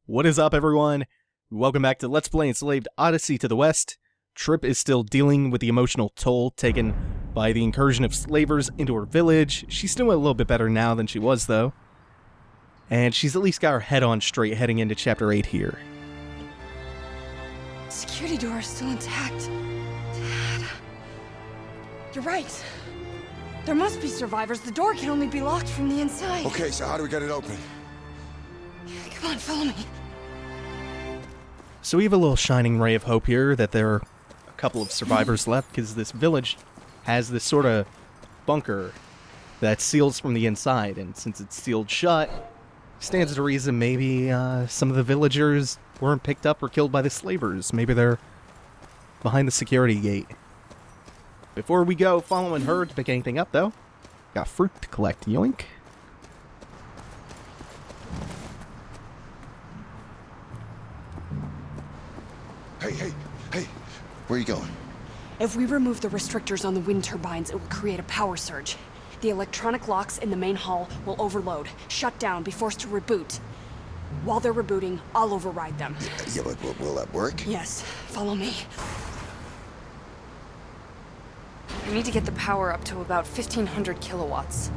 What is up, everyone? Welcome back to Let's Play Enslaved Odyssey to the West. Trip is still dealing with the emotional toll taken by the incursion of slavers into her village. She's doing a little bit better now than she was, though. And she's at least got her head on straight heading into Chapter 8 here. Security door is still intact. Dad. You're right. There must be survivors. The door can only be locked from the inside. Okay, so how do we get it open? Come on, follow me. So we have a little shining ray of hope here that there are a couple of survivors left, because this village has this sort of bunker that seals from the inside, and since it's sealed shut, stands to reason maybe some of the villagers weren't picked up or killed by the slavers. Maybe they're behind the security gate. Before we go following her to pick anything up, though, got fruit to collect. Yoink. Hey, where are you going? If we remove the restrictors on the wind turbines, it will create a power surge. The electronic locks in the main hall will overload, shut down, be forced to reboot. While they're rebooting, I'll override them. Yeah, but will that work? Yes, follow me. I need to get the power up to about 1,500 kilowatts.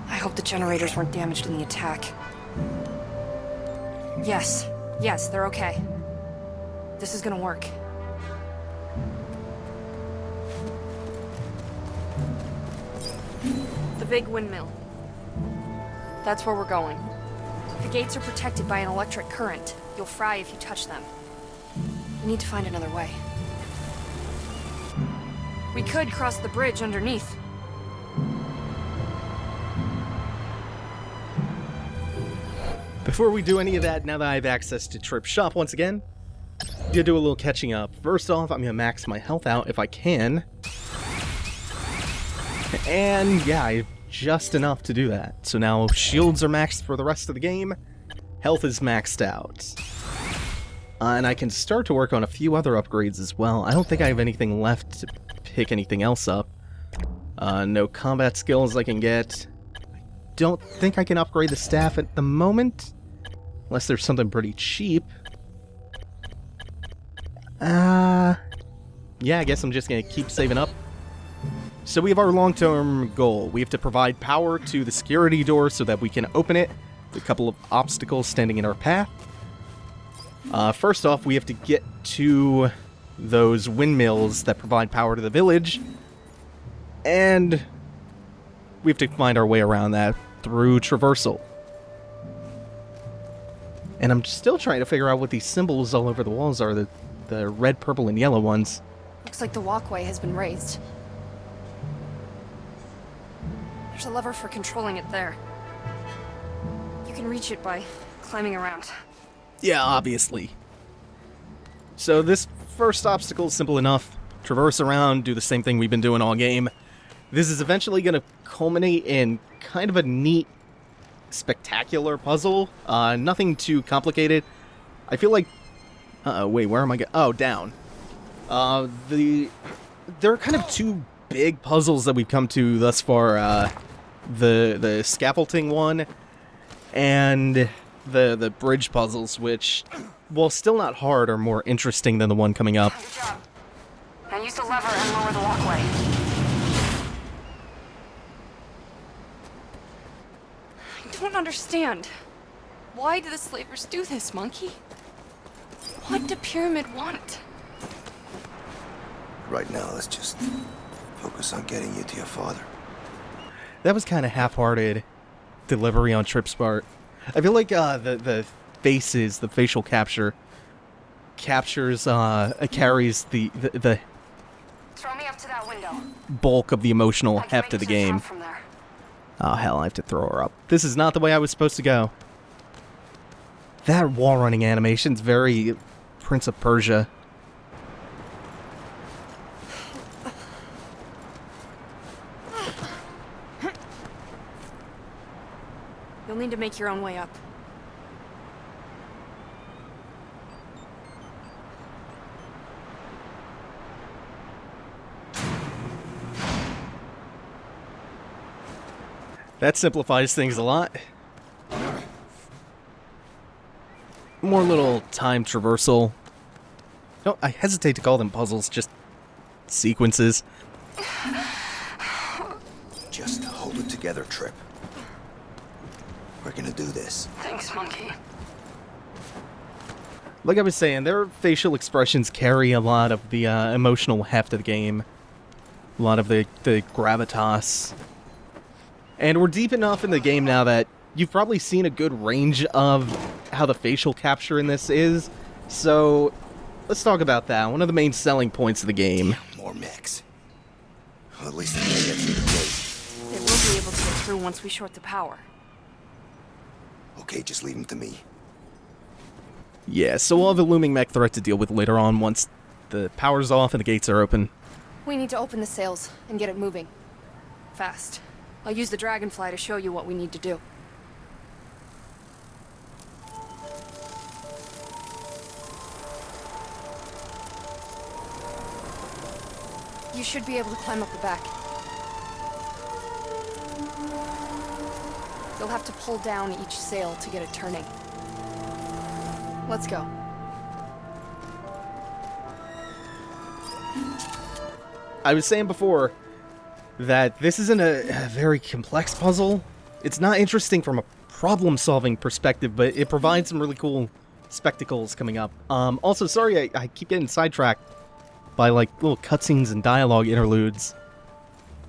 I hope the generators weren't damaged in the attack. Yes, they're okay. This is gonna work. The big windmill. That's where we're going. The gates are protected by an electric current. You'll fry if you touch them. We need to find another way. We could cross the bridge underneath. Before we do any of that, now that I have access to Trip's shop once again, I'm gonna do a little catching up. First off, I'm gonna max my health out if I can. And yeah, I have just enough to do that. So now shields are maxed for the rest of the game. Health is maxed out. And I can start to work on a few other upgrades as well. I don't think I have anything left to pick anything else up. No combat skills I can get. I don't think I can upgrade the staff at the moment. Unless there's something pretty cheap. Yeah, I guess I'm just gonna keep saving up. So we have our long-term goal. We have to provide power to the security door so that we can open it. A couple of obstacles standing in our path. First off, we have to get to those windmills that provide power to the village. And we have to find our way around that through traversal. And I'm still trying to figure out what these symbols all over the walls are. The red, purple, and yellow ones. Looks like the walkway has been raised. There's a lever for controlling it there. You can reach it by climbing around. Yeah, obviously. So this first obstacle is simple enough. Traverse around, do the same thing we've been doing all game. This is eventually going to culminate in kind of a neat, spectacular puzzle. Nothing too complicated. I feel like... wait, where am I going? Oh, down. There are kind of two big puzzles that we've come to thus far. The scaffolding one and the bridge puzzles, which, while still not hard, are more interesting than the one coming up. Good job. Now use the lever and lower the walkway. I don't understand. Why do the slavers do this, Monkey? What do Pyramid want? Right now, let's just focus on getting you to your father. That was kind of half-hearted delivery on Trip's part. I feel like the faces, the facial capture, carries the Throw me up to that window. bulk of the emotional heft of the game. From there. Oh hell, I have to throw her up. This is not the way I was supposed to go. That wall running animation's very Prince of Persia. You'll need to make your own way up. That simplifies things a lot. more little time traversal. No, I hesitate to call them puzzles, just sequences. Just hold it together, Trip. We're gonna do this. Thanks, Monkey. Like I was saying, their facial expressions carry a lot of the emotional heft of the game. A lot of the gravitas. And we're deep enough in the game now that you've probably seen a good range of how the facial capture in this is. So, let's talk about that. One of the main selling points of the game. More mechs. Well, at least they can't get through the gate. They will be able to get through once we short the power. Okay, just leave them to me. Yeah, so we'll have a looming mech threat to deal with later on once the power's off and the gates are open. We need to open the sails and get it moving. Fast. I'll use the dragonfly to show you what we need to do. You should be able to climb up the back. You'll have to pull down each sail to get it turning. Let's go. I was saying before that this isn't a very complex puzzle. It's not interesting from a problem-solving perspective, but it provides some really cool spectacles coming up. Also, sorry I keep getting sidetracked by like little cutscenes and dialogue interludes.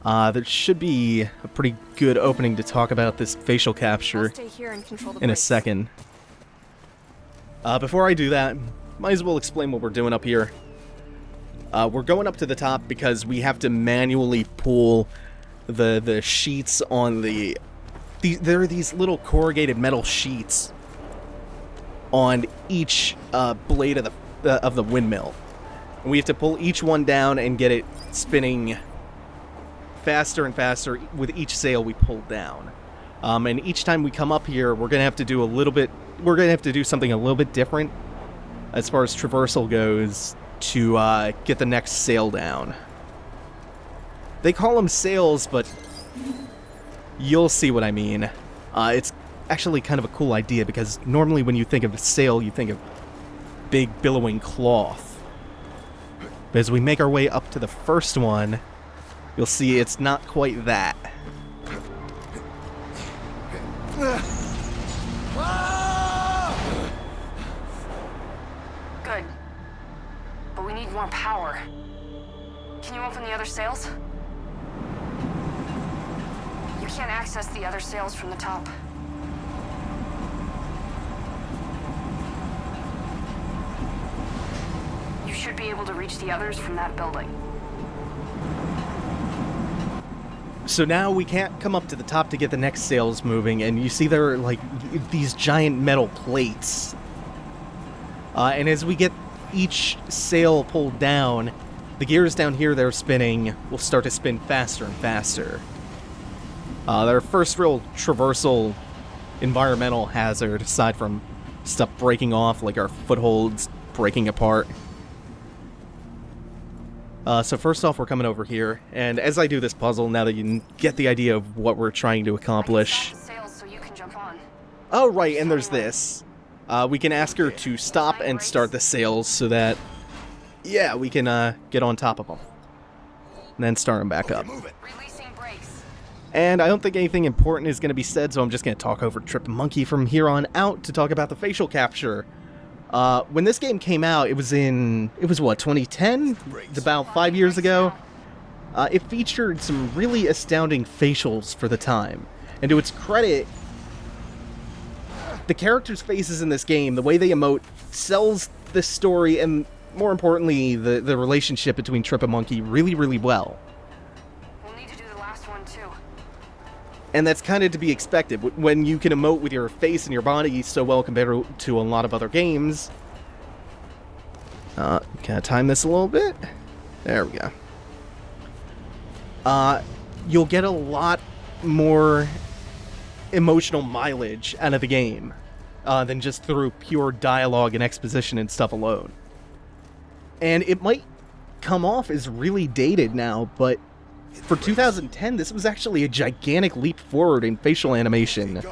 There should be a pretty good opening to talk about this facial capture I'll stay here and control the in a brakes. second. Before I do that, might as well explain what we're doing up here. We're going up to the top because we have to manually pull the sheets on there are these little corrugated metal sheets on each blade of the windmill. And we have to pull each one down and get it spinning faster and faster with each sail we pull down. And each time we come up here, we're gonna have to do something a little bit different as far as traversal goes to get the next sail down. They call them sails, but you'll see what I mean. It's actually kind of a cool idea because normally when you think of a sail, you think of big billowing cloth. But as we make our way up to the first one, you'll see it's not quite that. Good. But we need more power. Can you open the other sails? You can't access the other sails from the top. You should be able to reach the others from that building. So now we can't come up to the top to get the next sails moving, and you see there are like these giant metal plates. And as we get each sail pulled down, the gears down here that are spinning will start to spin faster and faster. Their first real traversal environmental hazard, aside from stuff breaking off, like our footholds breaking apart. So first off, we're coming over here, and as I do this puzzle, now that you get the idea of what we're trying to accomplish... So you can jump on. Oh, right, and there's this. We can ask her to stop and start the sails so that, yeah, we can get on top of them. And then start them back up. Releasing brakes. And I don't think anything important is going to be said, so I'm just going to talk over Trip Monkey from here on out to talk about the facial capture. When this game came out, it was what, 2010? About 5 years ago? It featured some really astounding facials for the time. And to its credit, the characters' faces in this game, the way they emote, sells the story and, more importantly, the relationship between Trip and Monkey really, really well. We'll need to do the last one, too. And that's kind of to be expected. When you can emote with your face and your body so well compared to a lot of other games. Can I time this a little bit? There we go. You'll get a lot more emotional mileage out of the game than just through pure dialogue and exposition and stuff alone. And it might come off as really dated now, but for 2010, this was actually a gigantic leap forward in facial animation,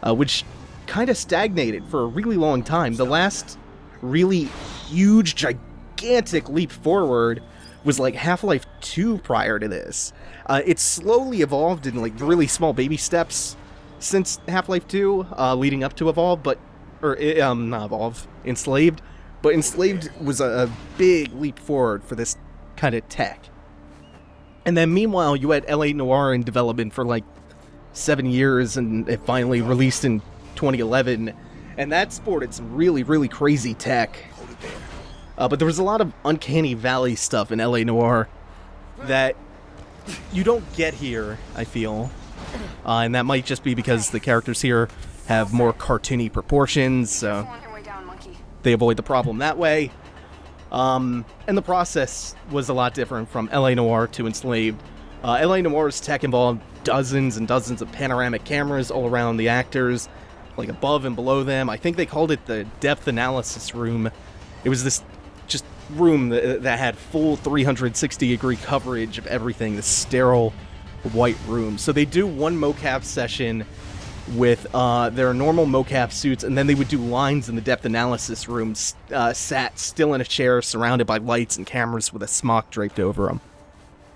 which kind of stagnated for a really long time. The last really huge, gigantic leap forward was like Half-Life 2 prior to this. It's slowly evolved in like really small baby steps since Half-Life 2, leading up to Evolve, not Evolve, Enslaved. But Enslaved was a big leap forward for this kind of tech. And then meanwhile, you had LA Noire in development for like 7 years, and it finally released in 2011. And that sported some really, really crazy tech. But there was a lot of Uncanny Valley stuff in LA Noire that you don't get here, I feel. And that might just be because the characters here have more cartoony proportions, so they avoid the problem that way. And the process was a lot different from LA Noire to Enslaved. LA Noire's tech involved dozens and dozens of panoramic cameras all around the actors, like above and below them. I think they called it the depth analysis room. It was this just room that had full 360-degree coverage of everything, this sterile white room. So they do one mocap session with their normal mocap suits, and then they would do lines in the depth analysis room, sat still in a chair surrounded by lights and cameras with a smock draped over them.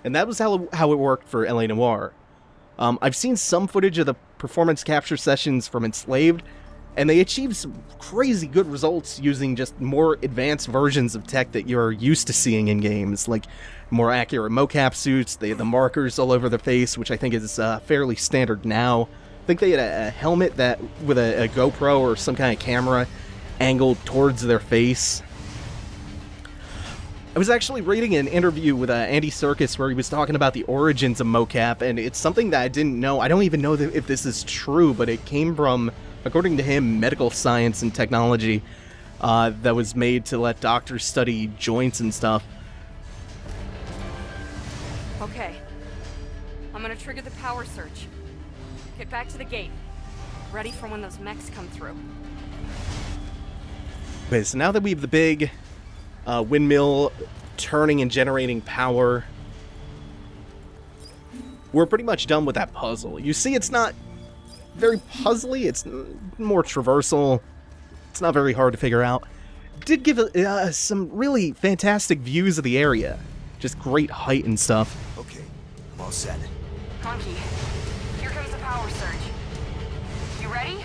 And that was how it worked for LA Noire. I've seen some footage of the performance capture sessions from Enslaved, and they achieved some crazy good results using just more advanced versions of tech that you're used to seeing in games, like more accurate mocap suits, they had the markers all over their face, which I think is fairly standard now. I think they had a helmet that with a GoPro or some kind of camera angled towards their face. I was actually reading an interview with Andy Serkis where he was talking about the origins of mocap, and it's something that I didn't know. I don't even know if this is true, but it came from, according to him, medical science and technology that was made to let doctors study joints and stuff. Okay. I'm gonna trigger the power surge. Get back to the gate. Ready for when those mechs come through. Okay, so now that we have the big windmill turning and generating power, we're pretty much done with that puzzle. You see, it's not very puzzly, it's more traversal. It's not very hard to figure out. It did give some really fantastic views of the area. Just great height and stuff. Okay, I'm all set. Conky, here comes the power surge. You ready?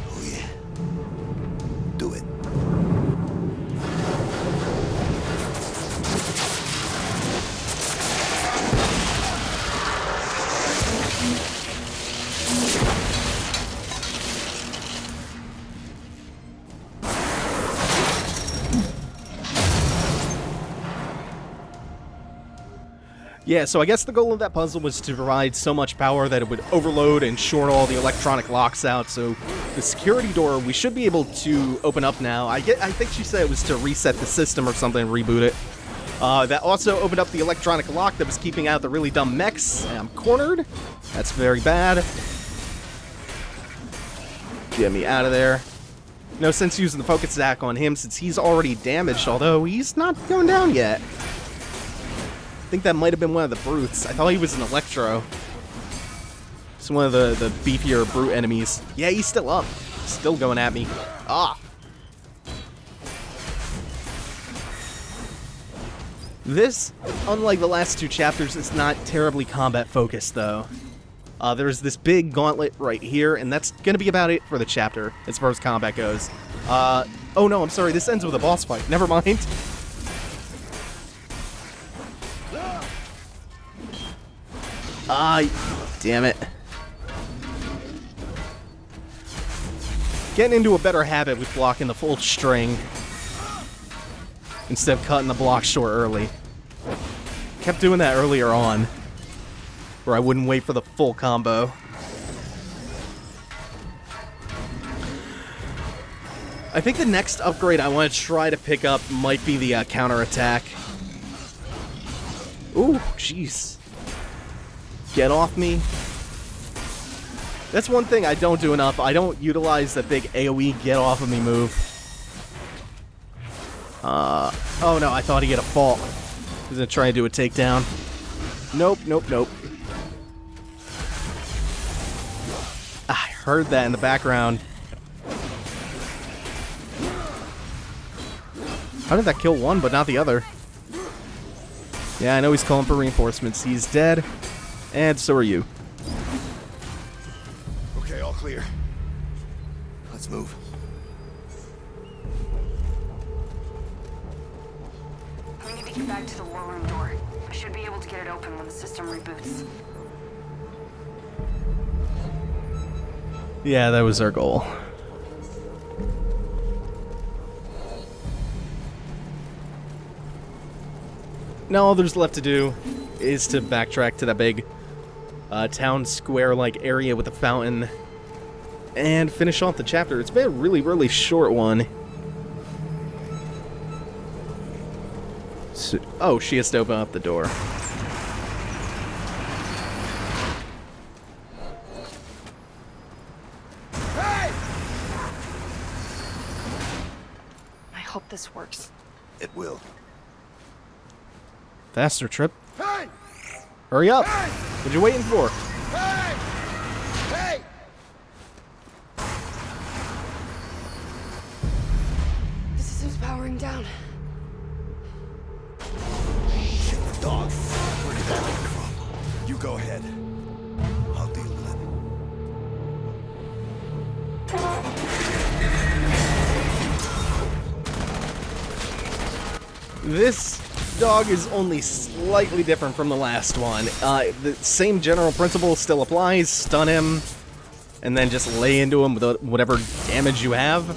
Oh yeah. Do it. Yeah, so I guess the goal of that puzzle was to provide so much power that it would overload and short all the electronic locks out, so the security door we should be able to open up now. I think she said it was to reset the system or something, reboot it. That also opened up the electronic lock that was keeping out the really dumb mechs, and I'm cornered. That's very bad. Get me out of there. No sense using the focus stack on him since he's already damaged, although he's not going down yet. I think that might have been one of the brutes. I thought he was an Electro. It's one of the beefier brute enemies. Yeah, he's still up. Still going at me. Ah! This, unlike the last two chapters, is not terribly combat focused, though. There's this big gauntlet right here, and that's gonna be about it for the chapter, as far as combat goes. Oh no, I'm sorry, this ends with a boss fight. Never mind. Damn it. Getting into a better habit with blocking the full string instead of cutting the block short early. Kept doing that earlier on, where I wouldn't wait for the full combo. I think the next upgrade I want to try to pick up might be the counterattack. Ooh, jeez. Get off me. That's one thing I don't do enough. I don't utilize that big AoE get off of me move. Oh no, I thought he'd get a fault. He was gonna try and do a takedown. Nope, nope, nope. I heard that in the background. How did that kill one but not the other? Yeah, I know he's calling for reinforcements. He's dead. And so are you. Okay, all clear. Let's move. We need to get back to the war room door. I should be able to get it open when the system reboots. Yeah, that was our goal. Now all there's left to do is to backtrack to that big town square-like area with a fountain and finish off the chapter. It's been a really, really short one. So, oh, she has to open up the door. I hope this works. It will. Faster, Trip. Hey! Hurry up! Hey! What you waiting for? Hey! Hey! The system's powering down. Shit, dog. Where did that come from? You go ahead. I'll deal with it. This dog is only slightly different from the last one. The same general principle still applies. Stun him, and then just lay into him with whatever damage you have,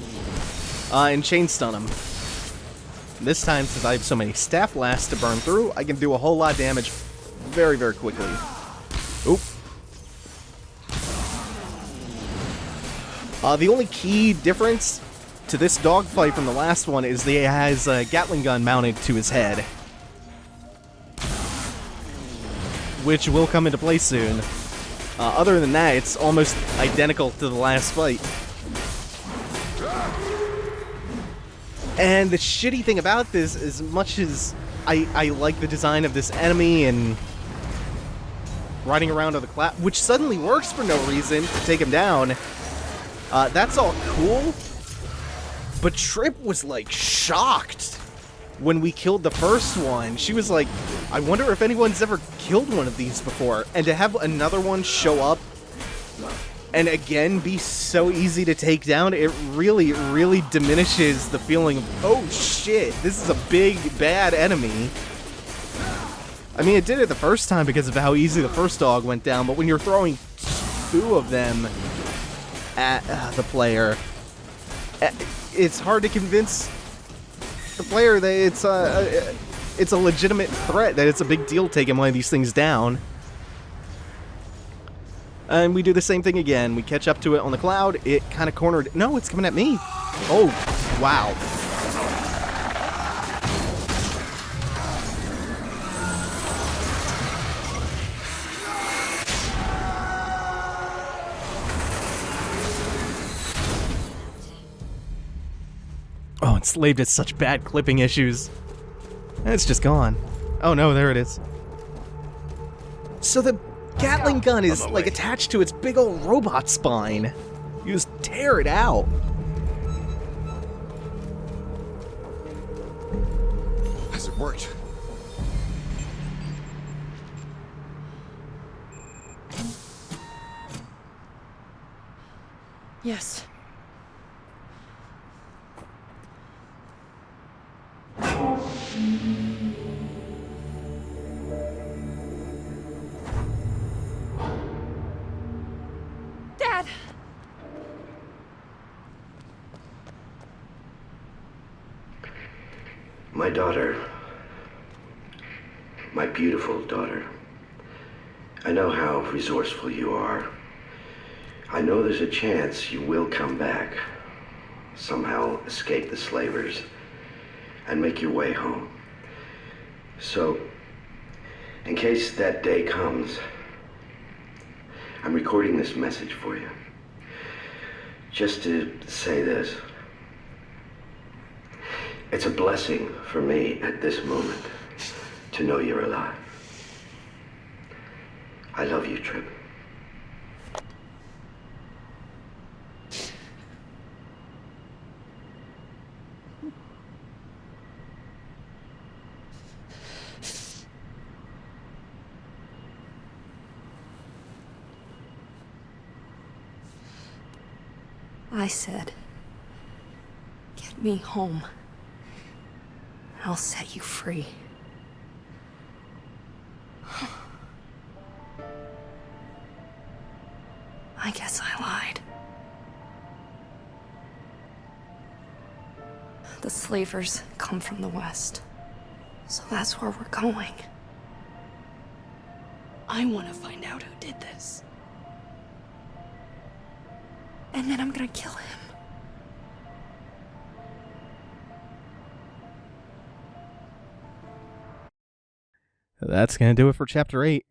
and chain stun him. This time, since I have so many staff blasts to burn through, I can do a whole lot of damage very, very quickly. Oop. The only key difference to this dogfight from the last one is that he has a Gatling gun mounted to his head, which will come into play soon. Other than that, it's almost identical to the last fight. And the shitty thing about this, as much as I like the design of this enemy and riding around on the cloud, which suddenly works for no reason to take him down, that's all cool. But Trip was, like, shocked when we killed the first one. She was like, I wonder if anyone's ever killed one of these before. And to have another one show up and again be so easy to take down, it really, really diminishes the feeling of, oh shit, this is a big, bad enemy. I mean, it did it the first time because of how easy the first dog went down, but when you're throwing two of them at the player, it's hard to convince the player that it's a legitimate threat, that it's a big deal taking one of these things down. And we do the same thing again. We catch up to it on the cloud. It kind of cornered. No, it's coming at me. Oh, wow. Oh, Enslaved has such bad clipping issues. And it's just gone. Oh no, there it is. So the Gatling gun is like attached to its big old robot spine. You just tear it out. Has it worked? Yes. Dad! My daughter, my beautiful daughter, I know how resourceful you are. I know there's a chance you will come back, somehow escape the slavers, and make your way home. So, in case that day comes, I'm recording this message for you. Just to say this. It's a blessing for me at this moment to know you're alive. I love you, Trip. I said, get me home. I'll set you free. I guess I lied. The slavers come from the west, so that's where we're going. I want to find out who did this. And then I'm gonna kill him. That's going to do it for Chapter 8.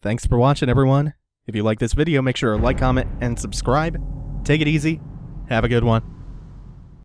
Thanks for watching, everyone. If you like this video, make sure to like, comment, and subscribe. Take it easy. Have a good one.